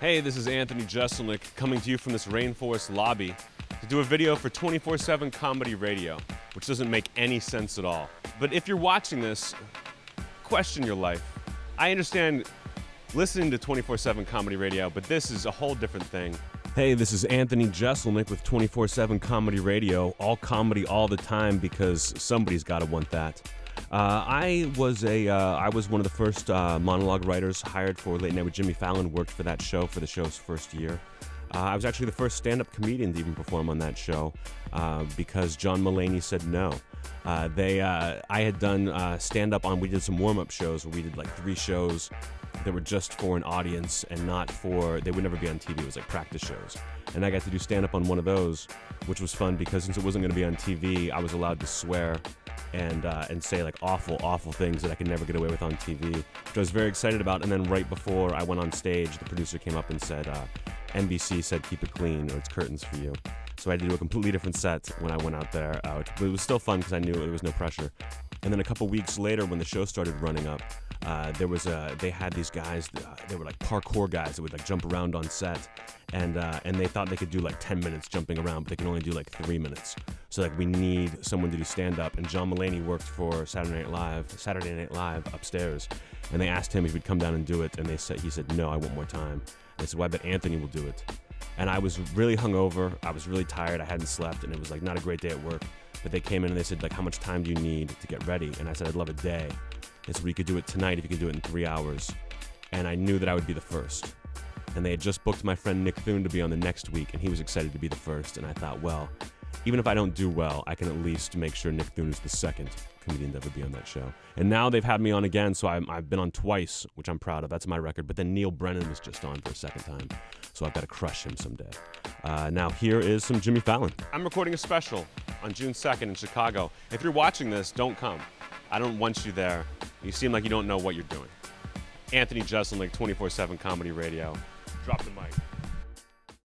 Hey, this is Anthony Jeselnik coming to you from this rainforest lobby to do a video for 24/7 Comedy Radio, which doesn't make any sense at all. But if you're watching this, question your life. I understand listening to 24/7 Comedy Radio, but this is a whole different thing. Hey, this is Anthony Jeselnik with 24/7 Comedy Radio, all comedy all the time because somebody's got to want that. I was one of the first monologue writers hired for Late Night with Jimmy Fallon. Worked for that show for the show's first year. I was actually the first stand-up comedian to even perform on that show because John Mulaney said no. I had done stand-up on. We did some warm-up shows where we did like 3 shows that were just for an audience and not for. They would never be on TV. It was like practice shows, and I got to do stand-up on one of those, which was fun because since it wasn't going to be on TV, I was allowed to swear and say like awful things that I could never get away with on TV, which I was very excited about. And then right before I went on stage, the producer came up and said, NBC said keep it clean or it's curtains for you. So I had to do a completely different set when I went out there, but it was still fun because I knew there was no pressure. And then a couple weeks later when the show started running up, they had these guys, they were like parkour guys that would like jump around on set, and they thought they could do like 10 minutes jumping around, but they can only do like 3 minutes. So like we need someone to do stand-up, and John Mulaney worked for Saturday Night Live upstairs, and they asked him if he'd come down and do it, and he said no, I want more time. And I said, well, I bet Anthony will do it. And I was really hungover, I was really tired, I hadn't slept, and it was like not a great day at work. But they came in and they said like, how much time do you need to get ready? And I said, I'd love a day. They said, well, you could do it tonight if you could do it in 3 hours. And I knew that I would be the first. And they had just booked my friend Nick Thune to be on the next week, and he was excited to be the first. And I thought, well, even if I don't do well, I can at least make sure Nick Thune is the second comedian to ever be on that show. And now they've had me on again, so I've been on twice, which I'm proud of. That's my record. But then Neil Brennan was just on for a second time, so I've got to crush him someday. Now here is some Jimmy Fallon. I'm recording a special on June 2nd in Chicago. If you're watching this, don't come. I don't want you there. You seem like you don't know what you're doing. Anthony Jeselnik, 24/7 Comedy Radio. Drop the mic.